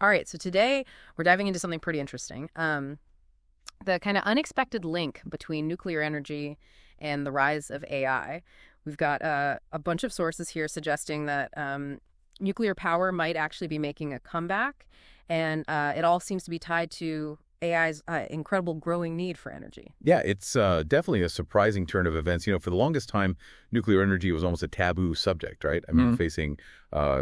All right, so today we're diving into something pretty interesting. The kind of unexpected link between nuclear energy and the rise of AI. We've got a bunch of sources here suggesting that nuclear power might actually be making a comeback, and it all seems to be tied to AI's incredible growing need for energy. Yeah, it's definitely a surprising turn of events. For the longest time, nuclear energy was almost a taboo subject, right? I mean, facing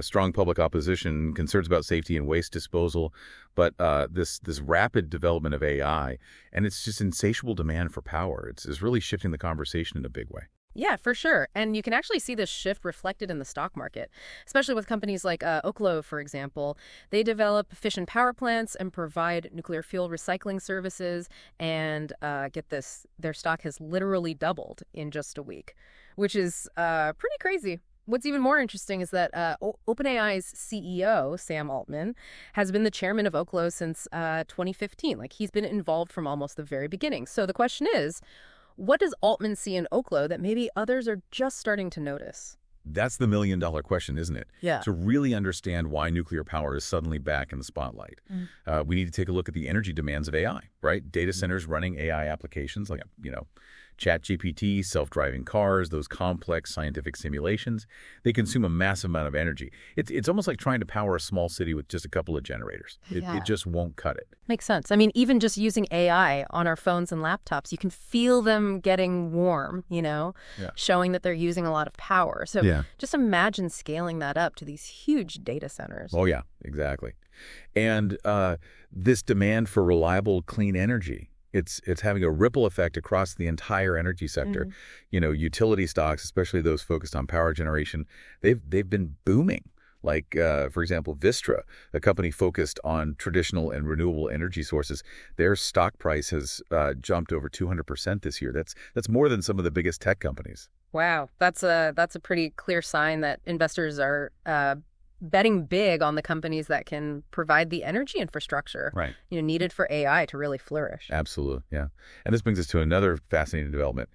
strong public opposition, concerns about safety and waste disposal, but this rapid development of AI and its just insatiable demand for power, it's really shifting the conversation in a big way. Yeah, for sure. And you can actually see this shift reflected in the stock market, especially with companies like Oklo, for example. They develop fission power plants and provide nuclear fuel recycling services. And get this, their stock has literally doubled in just a week, which is pretty crazy. What's even more interesting is that OpenAI's CEO, Sam Altman, has been the chairman of Oklo since 2015. Like, he's been involved from almost the very beginning. So the question is, what does Altman see in Oklo that maybe others are just starting to notice? That's the million-dollar question, isn't it? Yeah. To really understand why nuclear power is suddenly back in the spotlight, we need to take a look at the energy demands of AI, right? Data centers running AI applications like, ChatGPT, self-driving cars, those complex scientific simulations, they consume a massive amount of energy. It's almost like trying to power a small city with just a couple of generators. It just won't cut it. Makes sense. I mean, even just using AI on our phones and laptops, you can feel them getting warm, showing that they're using a lot of power. So just imagine scaling that up to these huge data centers. Oh, yeah, exactly. And this demand for reliable, clean energy, it's having a ripple effect across the entire energy sector. Utility stocks, especially those focused on power generation, they've been booming. Like, for example, Vistra, a company focused on traditional and renewable energy sources, their stock price has jumped over 200% this year. That's more than some of the biggest tech companies. Wow, that's a pretty clear sign that investors are betting big on the companies that can provide the energy infrastructure needed for AI to really flourish. Absolutely, yeah. And this brings us to another fascinating development.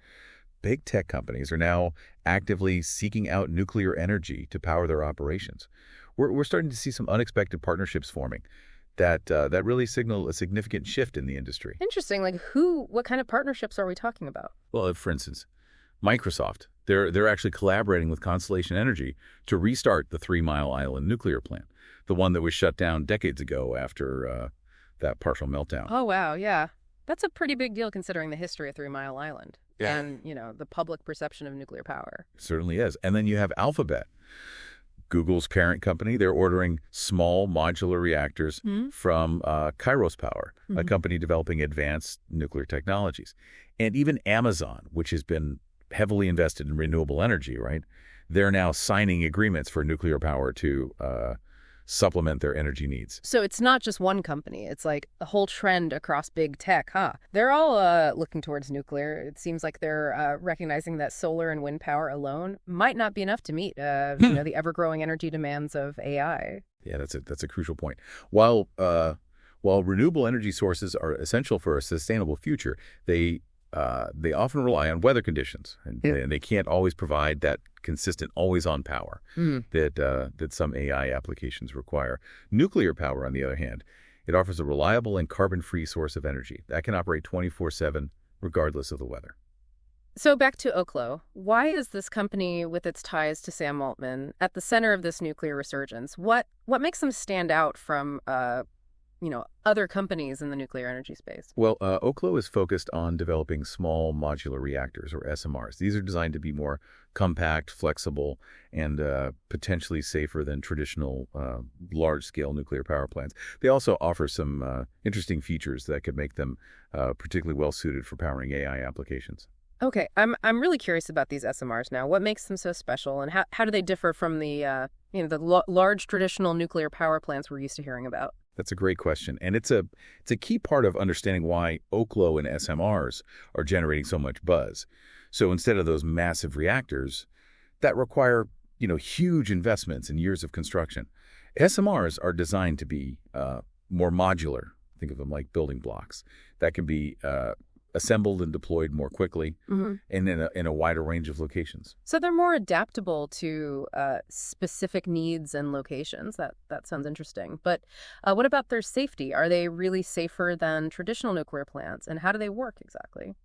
Big tech companies are now actively seeking out nuclear energy to power their operations. We're starting to see some unexpected partnerships forming that really signal a significant shift in the industry. Interesting. Like what kind of partnerships are we talking about? Well, for instance, Microsoft, they're actually collaborating with Constellation Energy to restart the 3 Mile Island nuclear plant, the one that was shut down decades ago after that partial meltdown. Oh, wow, yeah. That's a pretty big deal considering the history of 3 Mile Island. Yeah. And, the public perception of nuclear power. It certainly is. And then you have Alphabet, Google's parent company. They're ordering small modular reactors from Kairos Power, a company developing advanced nuclear technologies. And even Amazon, which has been heavily invested in renewable energy, right? They're now signing agreements for nuclear power to supplement their energy needs. So it's not just one company. It's like a whole trend across big tech, huh? They're all looking towards nuclear. It seems like they're recognizing that solar and wind power alone might not be enough to meet, the ever-growing energy demands of AI. Yeah, that's a crucial point. While renewable energy sources are essential for a sustainable future, they often rely on weather conditions, and they can't always provide that consistent, always-on power that some AI applications require. Nuclear power, on the other hand, it offers a reliable and carbon-free source of energy that can operate 24/7 regardless of the weather. So back to Oklo. Why is this company, with its ties to Sam Altman, at the center of this nuclear resurgence? What makes them stand out from other companies in the nuclear energy space? Well, Oklo is focused on developing small modular reactors, or SMRs. These are designed to be more compact, flexible, and potentially safer than traditional large-scale nuclear power plants. They also offer some interesting features that could make them particularly well-suited for powering AI applications. Okay, I'm really curious about these SMRs now. What makes them so special, and how do they differ from the large traditional nuclear power plants we're used to hearing about? That's a great question, and it's a key part of understanding why Oklo and SMRs are generating so much buzz. So instead of those massive reactors that require huge investments and years of construction, SMRs are designed to be more modular. Think of them like building blocks that can be assembled and deployed more quickly Hmm. and in a wider range of locations. So they're more adaptable to specific needs and locations. That sounds interesting. But what about their safety? Are they really safer than traditional nuclear plants? And how do they work exactly?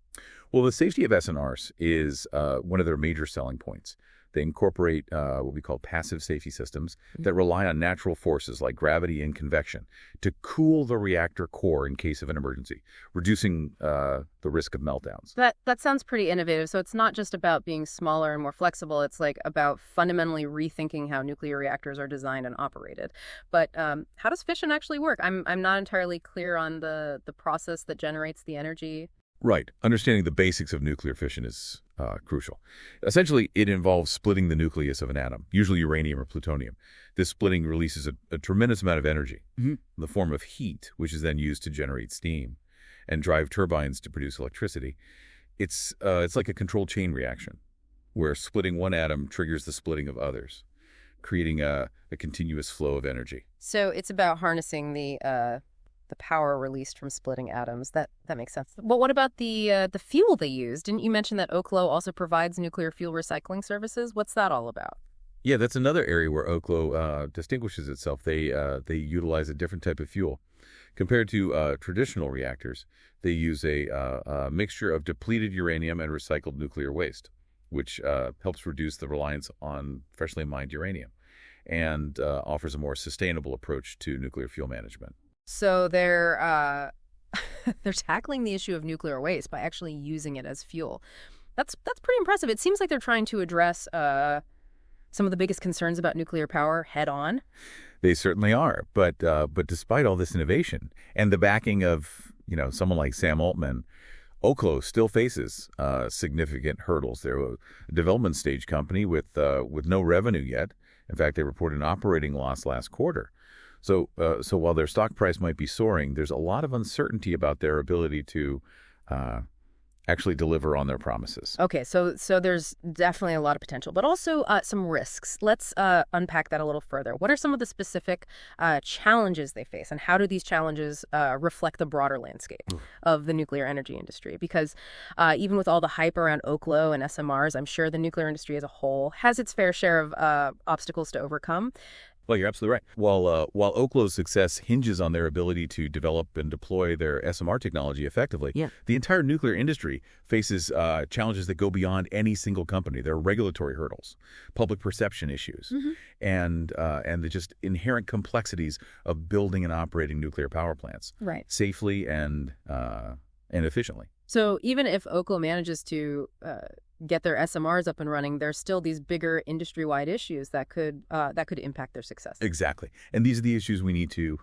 Well, the safety of SNRs is one of their major selling points. They incorporate what we call passive safety systems that rely on natural forces like gravity and convection to cool the reactor core in case of an emergency, reducing the risk of meltdowns. That sounds pretty innovative. So it's not just about being smaller and more flexible. It's like about fundamentally rethinking how nuclear reactors are designed and operated. But how does fission actually work? I'm not entirely clear on the process that generates the energy. Right. Understanding the basics of nuclear fission is crucial. Essentially, it involves splitting the nucleus of an atom, usually uranium or plutonium. This splitting releases a tremendous amount of energy in the form of heat, which is then used to generate steam and drive turbines to produce electricity. It's like a controlled chain reaction, where splitting one atom triggers the splitting of others, creating a continuous flow of energy. So it's about harnessing the power released from splitting atoms. That makes sense. But what about the fuel they use? Didn't you mention that Oklo also provides nuclear fuel recycling services? What's that all about? Yeah, that's another area where Oklo distinguishes itself. They utilize a different type of fuel. Compared to traditional reactors, they use a mixture of depleted uranium and recycled nuclear waste, which helps reduce the reliance on freshly mined uranium and offers a more sustainable approach to nuclear fuel management. So they're they're tackling the issue of nuclear waste by actually using it as fuel. That's pretty impressive. It seems like they're trying to address some of the biggest concerns about nuclear power head on. They certainly are, but despite all this innovation and the backing of someone like Sam Altman, Oklo still faces significant hurdles. They're a development stage company with no revenue yet. In fact, they reported an operating loss last quarter. So while their stock price might be soaring, there's a lot of uncertainty about their ability to actually deliver on their promises. Okay, so there's definitely a lot of potential, but also some risks. Let's unpack that a little further. What are some of the specific challenges they face, and how do these challenges reflect the broader landscape of the nuclear energy industry? Because even with all the hype around Oklo and SMRs, I'm sure the nuclear industry as a whole has its fair share of obstacles to overcome. Well, you're absolutely right. While Oklo's success hinges on their ability to develop and deploy their SMR technology effectively, the entire nuclear industry faces challenges that go beyond any single company. There are regulatory hurdles, public perception issues, and the just inherent complexities of building and operating nuclear power plants safely and efficiently. So even if Oklo manages to get their SMRs up and running, there's still these bigger industry-wide issues that could impact their success. Exactly. And these are the issues we need to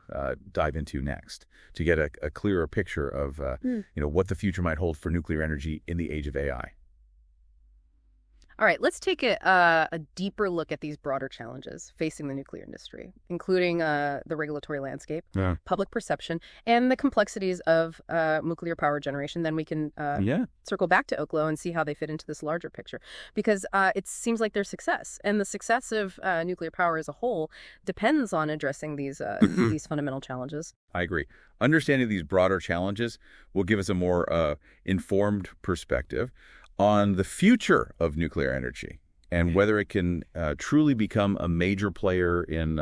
dive into next to get a clearer picture of what the future might hold for nuclear energy in the age of AI. All right, let's take a deeper look at these broader challenges facing the nuclear industry, including the regulatory landscape, public perception, and the complexities of nuclear power generation. Then we can circle back to Oklo and see how they fit into this larger picture. Because it seems like their success and the success of nuclear power as a whole depends on addressing these these fundamental challenges. I agree. Understanding these broader challenges will give us a more informed perspective on the future of nuclear energy and whether it can truly become a major player in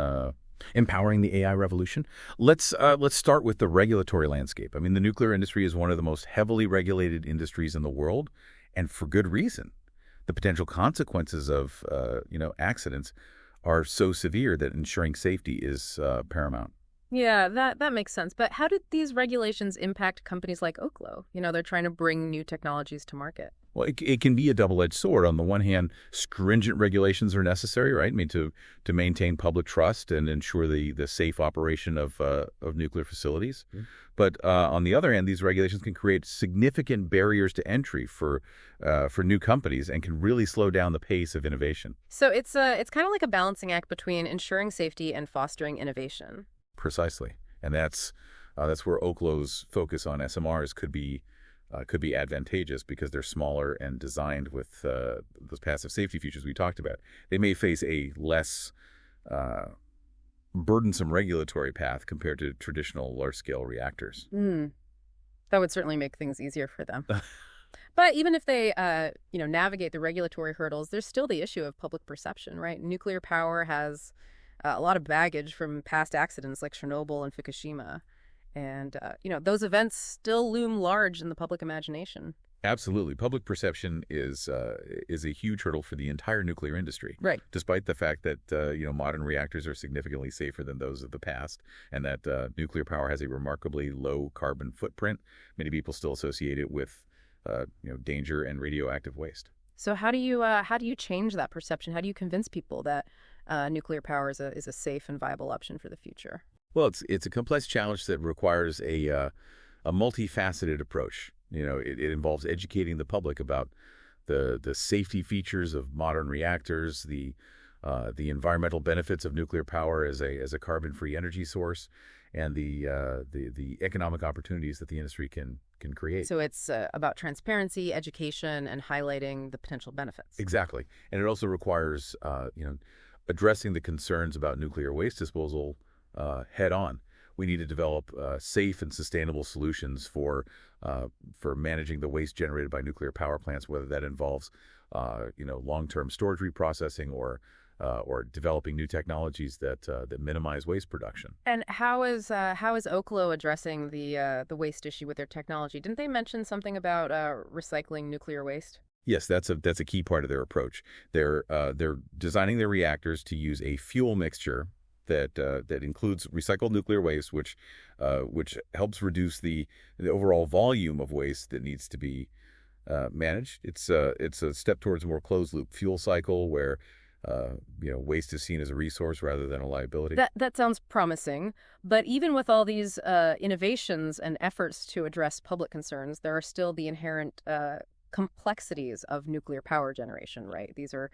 empowering the AI revolution. Let's start with the regulatory landscape. I mean, the nuclear industry is one of the most heavily regulated industries in the world, and for good reason. The potential consequences of accidents are so severe that ensuring safety is paramount. Yeah, that makes sense. But how did these regulations impact companies like Oklo? They're trying to bring new technologies to market. Well, it can be a double-edged sword. On the one hand, stringent regulations are necessary, right? I mean, to maintain public trust and ensure the safe operation of nuclear facilities. But on the other hand, these regulations can create significant barriers to entry for new companies and can really slow down the pace of innovation. So it's kind of like a balancing act between ensuring safety and fostering innovation. Precisely, and that's where Oklo's focus on SMRs could be advantageous because they're smaller and designed with those passive safety features we talked about. They may face a less burdensome regulatory path compared to traditional large-scale reactors. That would certainly make things easier for them. But even if they, navigate the regulatory hurdles, there's still the issue of public perception, right? Nuclear power has a lot of baggage from past accidents like Chernobyl and Fukushima. And, those events still loom large in the public imagination. Absolutely. Public perception is a huge hurdle for the entire nuclear industry. Right. Despite the fact that modern reactors are significantly safer than those of the past, and that nuclear power has a remarkably low carbon footprint, many people still associate it with danger and radioactive waste. So how do you change that perception? How do you convince people that nuclear power is a safe and viable option for the future? Well, it's a complex challenge that requires a multifaceted approach. It involves educating the public about the safety features of modern reactors, the environmental benefits of nuclear power as a carbon-free energy source, and the economic opportunities that the industry can create. So it's about transparency, education, and highlighting the potential benefits. Exactly, and it also requires addressing the concerns about nuclear waste disposal head on. We need to develop safe and sustainable solutions for managing the waste generated by nuclear power plants, whether that involves long-term storage reprocessing or developing new technologies that minimize waste production. And how is Oklo addressing the waste issue with their technology? Didn't they mention something about recycling nuclear waste? Yes, that's a key part of their approach. They're designing their reactors to use a fuel mixture that includes recycled nuclear waste, which helps reduce the overall volume of waste that needs to be managed. It's a step towards a more closed loop fuel cycle where waste is seen as a resource rather than a liability. That sounds promising, but even with all these innovations and efforts to address public concerns, there are still the inherent complexities of nuclear power generation, right? These are,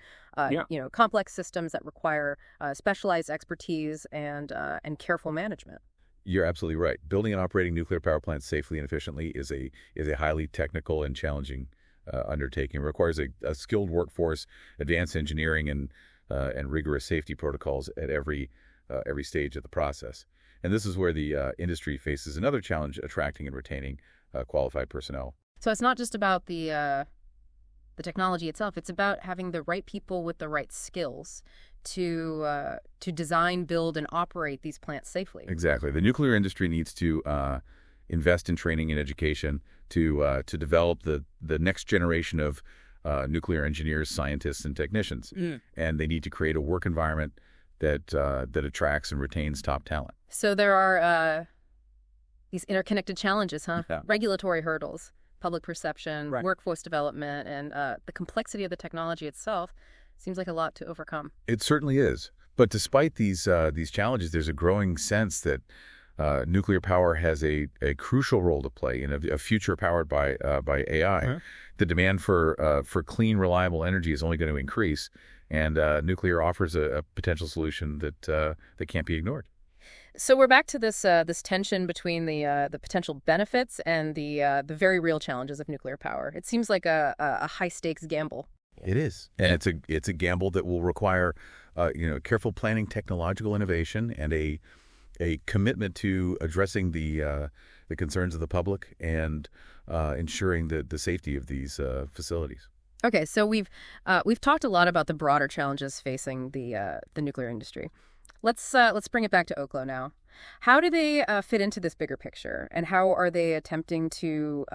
complex systems that require specialized expertise and careful management. You're absolutely right. Building and operating nuclear power plants safely and efficiently is a highly technical and challenging undertaking. It requires a skilled workforce, advanced engineering, and rigorous safety protocols at every stage of the process. And this is where the industry faces another challenge: attracting and retaining qualified personnel. So it's not just about the technology itself. It's about having the right people with the right skills to design, build, and operate these plants safely. Exactly. The nuclear industry needs to invest in training and education to develop the next generation of nuclear engineers, scientists, and technicians. And they need to create a work environment that attracts and retains top talent. So there are these interconnected challenges, huh? Yeah. Regulatory hurdles, public perception, Right. workforce development, and the complexity of the technology itself seems like a lot to overcome. It certainly is. But despite these challenges, there's a growing sense that nuclear power has a crucial role to play in a future powered by AI. Uh-huh. The demand for clean, reliable energy is only going to increase, and nuclear offers a potential solution that can't be ignored. So we're back to this tension between the potential benefits and the very real challenges of nuclear power. It seems like a high stakes gamble. It is, and it's a gamble that will require careful planning, technological innovation, and a commitment to addressing the concerns of the public and ensuring the safety of these facilities. Okay, so we've talked a lot about the broader challenges facing the nuclear industry. Let's bring it back to Oklo now. How do they fit into this bigger picture, and how are they attempting to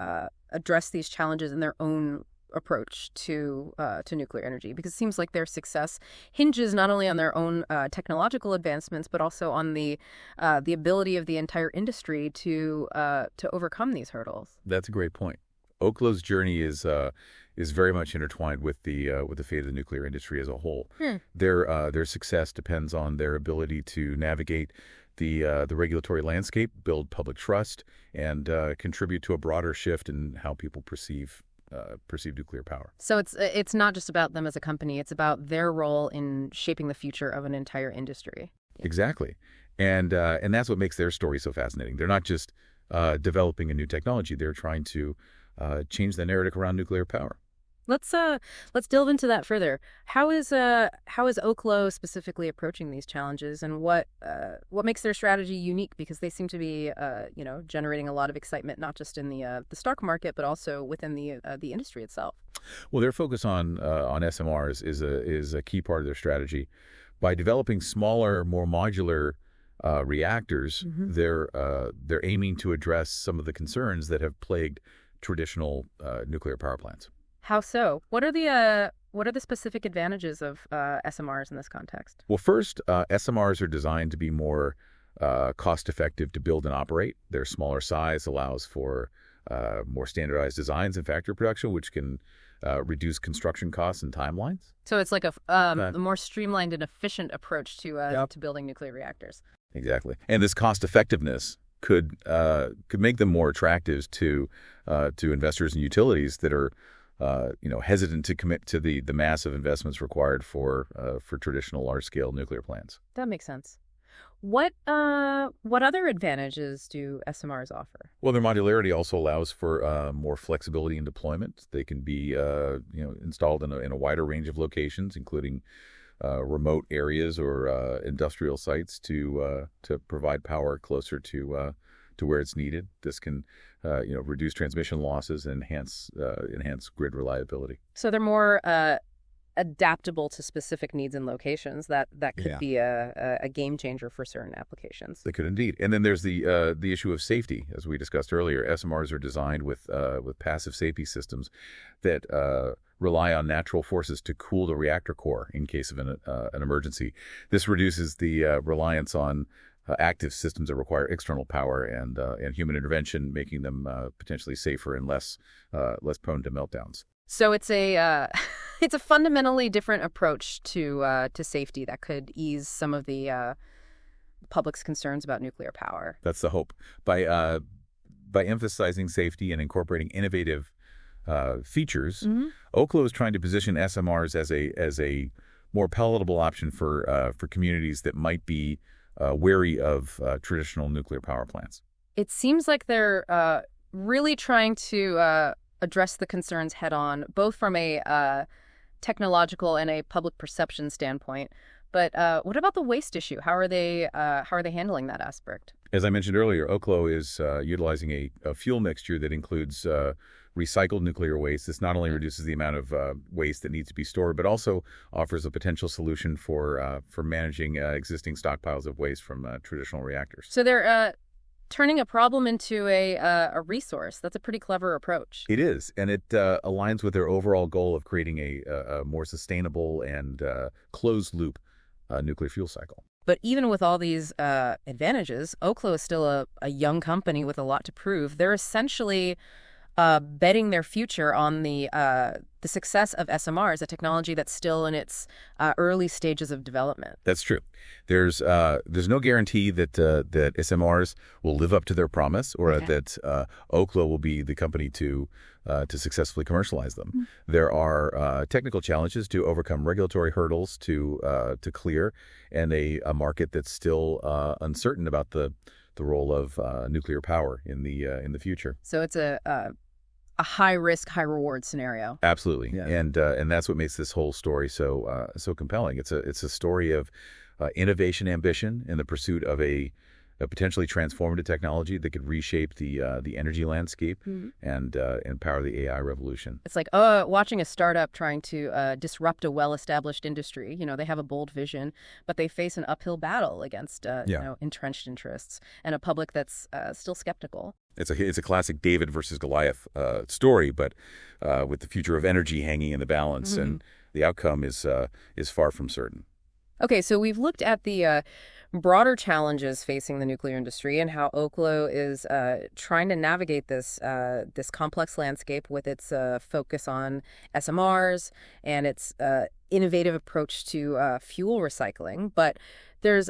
address these challenges in their own approach to nuclear energy? Because it seems like their success hinges not only on their own technological advancements, but also on the ability of the entire industry to overcome these hurdles. That's a great point. Oklo's journey is very much intertwined with the fate of the nuclear industry as a whole. Their success depends on their ability to navigate the regulatory landscape, build public trust, and contribute to a broader shift in how people perceive nuclear power. So it's not just about them as a company; it's about their role in shaping the future of an entire industry. Exactly, and that's what makes their story so fascinating. They're not just developing a new technology; they're trying to change the narrative around nuclear power. Let's delve into that further. How is Oklo specifically approaching these challenges, and what makes their strategy unique? Because they seem to be generating a lot of excitement, not just in the stock market, but also within the industry itself. Well, their focus on SMRs is a key part of their strategy. By developing smaller, more modular reactors, they're aiming to address some of the concerns that have plagued traditional nuclear power plants. How so? What are the specific advantages of SMRs in this context? Well, first, SMRs are designed to be more cost-effective to build and operate. Their smaller size allows for more standardized designs in factory production, which can reduce construction costs and timelines. So it's like a Uh, more streamlined and efficient approach to building nuclear reactors. Exactly. And this cost-effectiveness could make them more attractive to investors and utilities that are hesitant to commit to the massive investments required for traditional large-scale nuclear plants. That makes sense. What other advantages do SMRs offer? Well, their modularity also allows for more flexibility in deployment. They can be installed in a wider range of locations, including remote areas or industrial sites to provide power closer to where it's needed. This can reduce transmission losses and enhance grid reliability. So they're more adaptable to specific needs and locations. That could Yeah. be a game changer for certain applications. They could indeed. And then there's the issue of safety, as we discussed earlier. SMRs are designed with passive safety systems that rely on natural forces to cool the reactor core in case of an emergency. This reduces the reliance on active systems that require external power and human intervention, making them potentially safer and less prone to meltdowns. So it's a it's a fundamentally different approach to safety that could ease some of the public's concerns about nuclear power. That's the hope. By emphasizing safety and incorporating innovative features, Oklo is trying to position SMRs as a more palatable option for communities that might be wary of traditional nuclear power plants. It seems like they're really trying to address the concerns head on, both from a technological and a public perception standpoint. But what about the waste issue? How are they handling that aspect? As I mentioned earlier, Oklo is utilizing a fuel mixture that includes recycled nuclear waste. This not only reduces the amount of waste that needs to be stored, but also offers a potential solution for managing existing stockpiles of waste from traditional reactors. So they're turning a problem into a resource. That's a pretty clever approach. It is, and it aligns with their overall goal of creating a more sustainable and closed-loop nuclear fuel cycle. But even with all these advantages, Oklo is still a young company with a lot to prove. They're essentially betting their future on the success of SMRs, a technology that's still in its early stages of development. That's true. There's no guarantee that SMRs will live up to their promise, or that Oklo will be the company to successfully commercialize them. There are technical challenges to overcome, regulatory hurdles to clear, and a market that's still uncertain about the role of nuclear power in the future. So it's a high risk, high reward scenario. Absolutely, Yeah. and that's what makes this whole story so compelling. It's a story of innovation, ambition, and the pursuit of a potentially transformative technology that could reshape the energy landscape and power the AI revolution. It's like watching a startup trying to disrupt a well-established industry. They have a bold vision, but they face an uphill battle against entrenched interests and a public that's still skeptical. It's a classic David versus Goliath story, but with the future of energy hanging in the balance, and the outcome is far from certain. Okay, so we've looked at the broader challenges facing the nuclear industry and how Oklo is trying to navigate this complex landscape with its focus on SMRs and its innovative approach to fuel recycling. But there's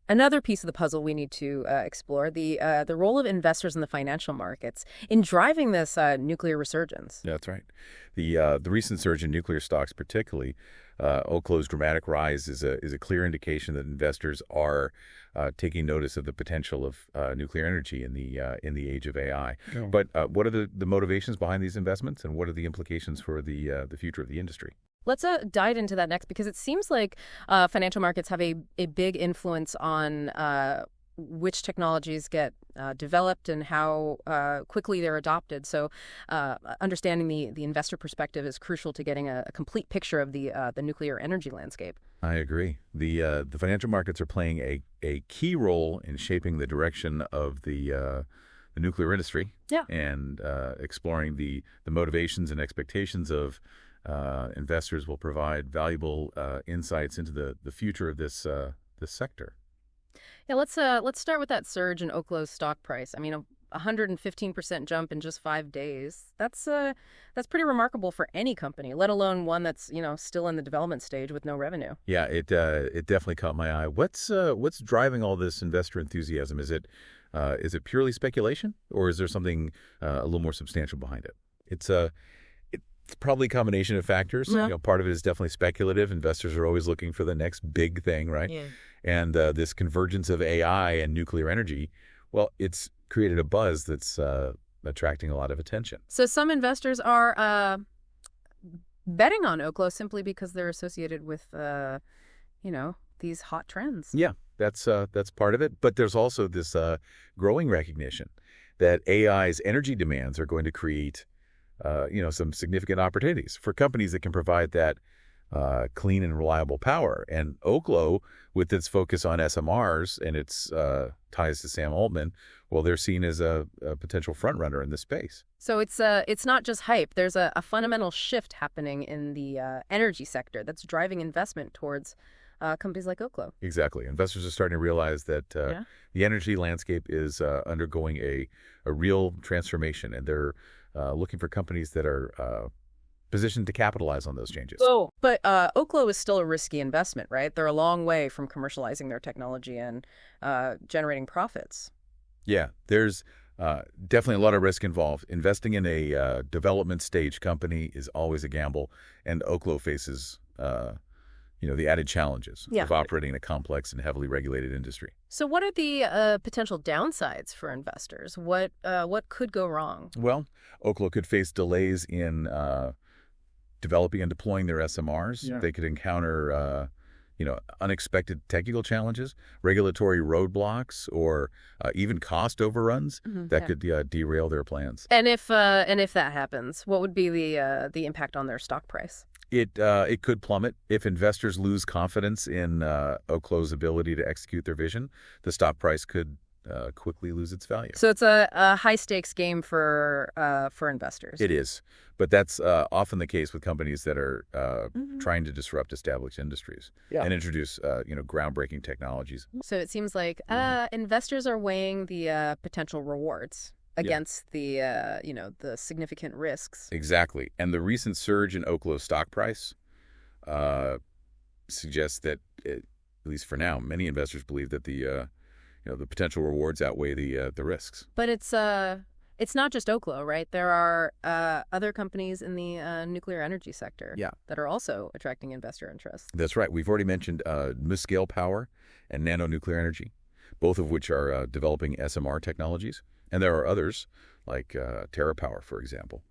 another piece of the puzzle we need to explore, the role of investors in the financial markets in driving this nuclear resurgence. Yeah, that's right. The recent surge in nuclear stocks particularly Oklo's dramatic rise is a clear indication that investors are taking notice of the potential of nuclear energy in the age of AI. Yeah. But what are the motivations behind these investments, and what are the implications for the future of the industry? Let's dive into that next, because it seems like financial markets have a big influence on which technologies get developed and how quickly they're adopted. So understanding the investor perspective is crucial to getting a complete picture of the nuclear energy landscape. I agree. The financial markets are playing a key role in shaping the direction of the nuclear industry. Yeah. And exploring the motivations and expectations of investors will provide valuable insights into the future of this sector. Yeah, let's start with that surge in Oklo's stock price. I mean, a 115% jump in just 5 days. That's pretty remarkable for any company, let alone one that's, still in the development stage with no revenue. Yeah, it definitely caught my eye. What's driving all this investor enthusiasm? Is it purely speculation, or is there something a little more substantial behind it? It's probably a combination of factors. Yeah. Part of it is definitely speculative. Investors are always looking for the next big thing, right? Yeah. And this convergence of AI and nuclear energy, well, it's created a buzz that's attracting a lot of attention. So some investors are betting on Oklo simply because they're associated with, these hot trends. Yeah, that's part of it. But there's also this growing recognition that AI's energy demands are going to create some significant opportunities for companies that can provide that clean and reliable power. And Oklo, with its focus on SMRs and its ties to Sam Altman, well, they're seen as a potential frontrunner in this space. So it's not just hype. There's a fundamental shift happening in the energy sector that's driving investment towards companies like Oklo. Exactly. Investors are starting to realize that the energy landscape is undergoing a real transformation, and they're looking for companies that are positioned to capitalize on those changes. Oh, but Oklo is still a risky investment, right? They're a long way from commercializing their technology and generating profits. Yeah, there's definitely a lot of risk involved. Investing in a development stage company is always a gamble, and Oklo faces the added challenges of operating in a complex and heavily regulated industry. So what are the potential downsides for investors? What could go wrong? Well, Oklo could face delays in developing and deploying their SMRs. Yeah. They could encounter unexpected technical challenges, regulatory roadblocks, or even cost overruns that could derail their plans. And if that happens, what would be the impact on their stock price? It could plummet. If investors lose confidence in Oklo's ability to execute their vision, the stock price could quickly lose its value. So it's a high stakes game for investors. It is, but that's often the case with companies that are trying to disrupt established industries and introduce groundbreaking technologies. So it seems like investors are weighing the potential rewards against the significant risks. Exactly. And the recent surge in Oklo's stock price suggests that, at least for now, many investors believe that the potential rewards outweigh the risks. But it's not just Oklo, right? There are other companies in the nuclear energy sector that are also attracting investor interest. That's right. We've already mentioned mid-scale power and nano-nuclear energy, both of which are developing SMR technologies. And there are others, like TerraPower, for example,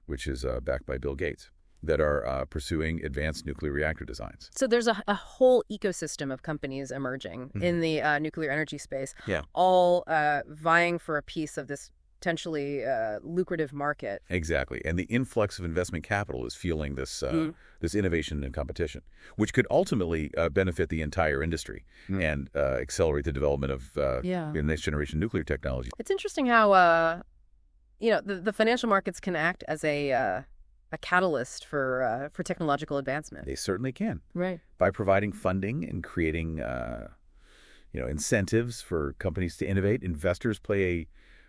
which is backed by Bill Gates, that are pursuing advanced nuclear reactor designs. So there's a whole ecosystem of companies emerging in the nuclear energy space, all vying for a piece of this potentially lucrative market. Exactly. And the influx of investment capital is fueling this this innovation and competition, which could ultimately benefit the entire industry and accelerate the development of next generation nuclear technology. It's interesting how the financial markets can act as a catalyst for technological advancement. They certainly can. Right. By providing funding and creating incentives for companies to innovate, investors play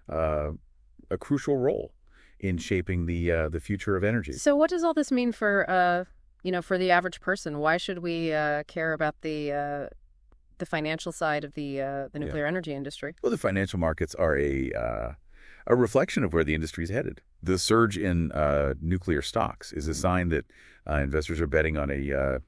a crucial role in shaping the future of energy. So what does all this mean for the average person? Why should we care about the financial side of the nuclear energy industry? Well, the financial markets are a reflection of where the industry is headed. The surge in nuclear stocks is a sign that investors are betting on a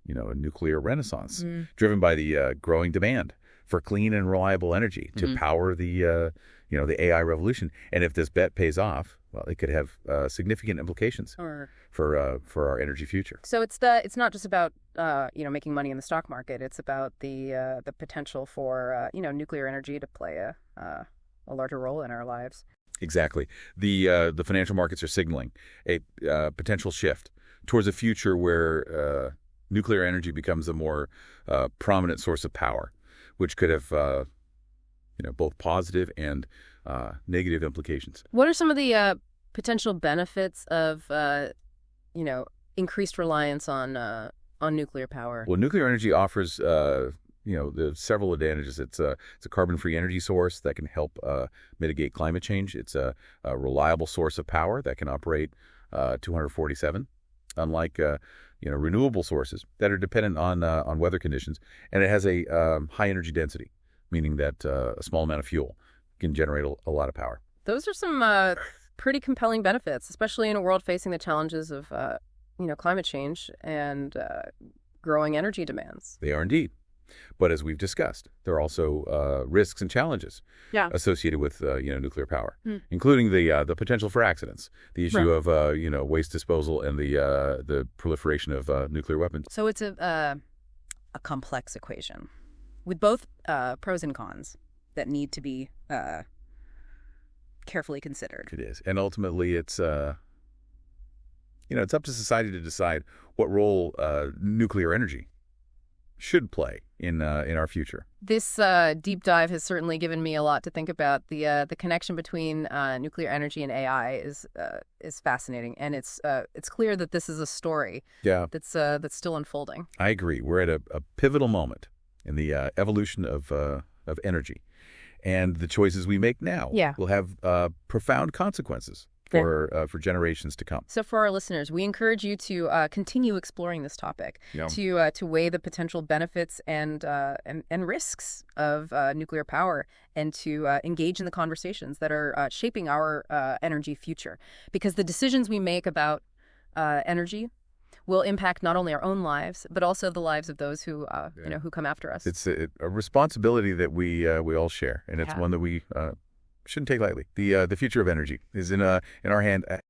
a nuclear renaissance driven by the growing demand for clean and reliable energy to power the AI revolution. And if this bet pays off, well, it could have significant implications for our energy future. So it's not just about making money in the stock market. It's about the potential for nuclear energy to play a larger role in our lives. Exactly. The financial markets are signaling a potential shift towards a future where nuclear energy becomes a more prominent source of power, which could have both positive and negative implications. What are some of the potential benefits of increased reliance on nuclear power? Well, nuclear energy offers the several advantages. It's a carbon-free energy source that can help mitigate climate change. It's a reliable source of power that can operate 247, unlike renewable sources that are dependent on weather conditions. And it has a high energy density, meaning that a small amount of fuel can generate a lot of power. Those are some pretty compelling benefits, especially in a world facing the challenges of climate change and growing energy demands. They are indeed. But as we've discussed, there are also risks and challenges associated with nuclear power, including the potential for accidents, the issue of waste disposal, and the proliferation of nuclear weapons. So it's a complex equation with both pros and cons that need to be carefully considered. It is, and ultimately, it's it's up to society to decide what role nuclear energy should play in our future. This deep dive has certainly given me a lot to think about. The connection between nuclear energy and AI is fascinating, and it's clear that this is a story that's still unfolding. I agree. We're at a pivotal moment in the evolution of energy, and the choices we make now will have profound consequences for generations to come. So for our listeners, we encourage you to continue exploring this topic, to weigh the potential benefits and risks of nuclear power, and to engage in the conversations that are shaping our energy future. Because the decisions we make about energy will impact not only our own lives, but also the lives of those who who come after us. It's a responsibility that we all share, and it's one that we shouldn't take lightly. The future of energy is in our hand.